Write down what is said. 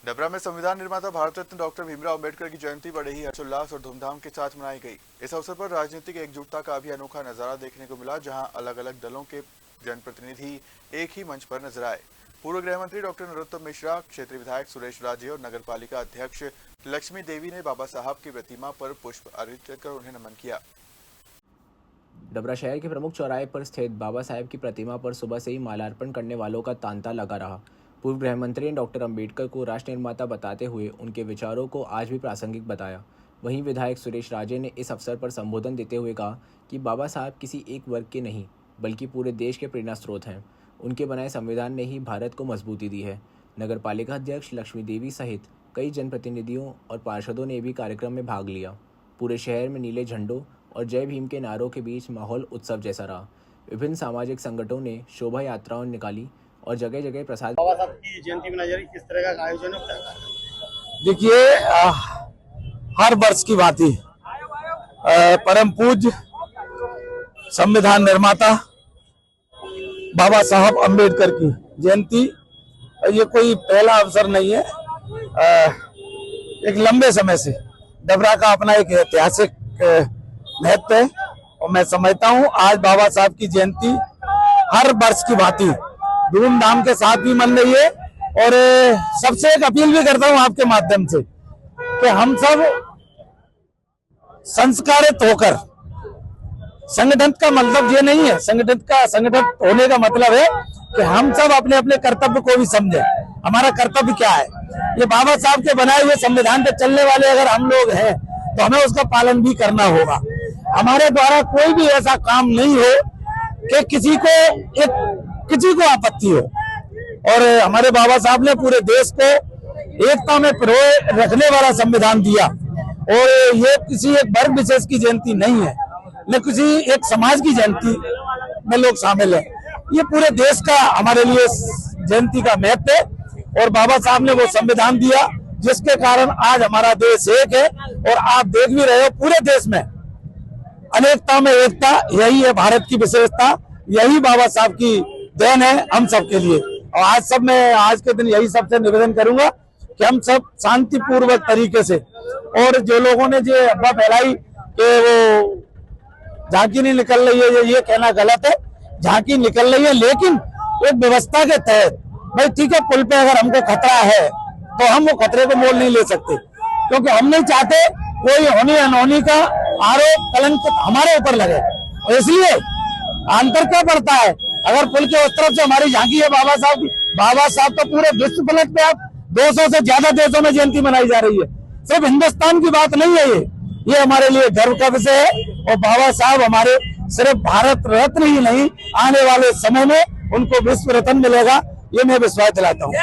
डबरा में संविधान निर्माता भारत रत्न डॉक्टर भीमराव अंबेडकर की जयंती बड़े ही हर्षोल्लास और धूमधाम के साथ मनाई गई। इस अवसर पर राजनीतिक एकजुटता का भी अनोखा नजारा देखने को मिला, जहां अलग अलग दलों के जनप्रतिनिधि एक ही मंच पर नजर आए। पूर्व गृह मंत्री डॉक्टर नरोत्तम मिश्रा, क्षेत्रीय विधायक सुरेश राजे और नगर पालिका अध्यक्ष लक्ष्मी देवी ने बाबा साहब की प्रतिमा पर पुष्प अर्पित कर उन्हें नमन किया। डबरा शहर के प्रमुख चौराहे पर स्थित बाबा साहेब की प्रतिमा पर सुबह से ही माल्यार्पण करने वालों का तांता लगा रहा। पूर्व गृह मंत्री ने डॉक्टर अंबेडकर को राष्ट्र निर्माता बताते हुए उनके विचारों को आज भी प्रासंगिक बताया। वहीं विधायक सुरेश राजे ने इस अवसर पर संबोधन देते हुए कहा कि बाबा साहब किसी एक वर्ग के नहीं बल्कि पूरे देश के प्रेरणा स्रोत हैं। उनके बनाए संविधान ने ही भारत को मजबूती दी है। नगर पालिका अध्यक्ष लक्ष्मी देवी सहित कई जनप्रतिनिधियों और पार्षदों ने भी कार्यक्रम में भाग लिया। पूरे शहर में नीले झंडों और जय भीम के नारों के बीच माहौल उत्सव जैसा रहा। विभिन्न सामाजिक संगठनों ने शोभा यात्राओं निकाली और जगह जगह प्रसाद। बाबा साहब की जयंती मनाई जा रही, किस तरह का आयोजन है? देखिए, हर वर्ष की बात ही परम पूज्य संविधान निर्माता बाबा साहब अंबेडकर की जयंती, ये कोई पहला अवसर नहीं है। एक लंबे समय से डबरा का अपना एक ऐतिहासिक महत्व है और मैं समझता हूँ आज बाबा साहब की जयंती हर वर्ष की भांति धूमधाम के साथ भी मन रही है। और सबसे एक अपील भी करता हूँ आपके माध्यम से कि हम सब संस्कारित होकर, संगठित का मतलब ये नहीं है, संगठित होने का मतलब है कि हम सब अपने अपने कर्तव्य को भी समझें। हमारा कर्तव्य क्या है? ये बाबा साहब के बनाए हुए संविधान पे चलने वाले अगर हम लोग हैं तो हमें उसका पालन भी करना होगा। हमारे द्वारा कोई भी ऐसा काम नहीं हो कि किसी को आपत्ति हो। और हमारे बाबा साहब ने पूरे देश को एकता में पिरोए रखने वाला संविधान दिया। और ये किसी एक वर्ग विशेष की जयंती नहीं है, न किसी एक समाज की जयंती में लोग शामिल हैं। ये पूरे देश का हमारे लिए जयंती का महत्व है। और बाबा साहब ने वो संविधान दिया जिसके कारण आज हमारा देश एक है। और आप देख भी रहे हो पूरे देश में अनेकता में एकता, यही है भारत की विशेषता, यही बाबा साहब की देन है हम सब के लिए। और आज के दिन यही सबसे निवेदन करूंगा कि हम सब शांतिपूर्वक तरीके से, और जो लोगों ने जो अफवाह फैलाई कि वो झांकी नहीं निकल रही है, ये कहना गलत है। झांकी निकल रही है लेकिन एक व्यवस्था के तहत। भाई ठीक है, पुल पे अगर हमको खतरा है तो हम वो खतरे को मोल नहीं ले सकते, क्योंकि हम नहीं चाहते कोई होनी अनहोनी का आरोप कलंक हमारे ऊपर लगे। इसलिए अंतर क्या पड़ता है? अगर पुल के उस तरफ से हमारी झांकी है बाबा साहब की, बाबा साहब तो पूरे विश्व फलक पे आप 200 से ज्यादा देशों में जयंती मनाई जा रही है। सिर्फ हिंदुस्तान की बात नहीं है, ये हमारे लिए गर्व का विषय है। और बाबा साहब हमारे सिर्फ भारत रत्न ही नहीं, आने वाले समय में उनको विश्व रत्न मिलेगा, ये मैं विश्वास दिलाता हूँ।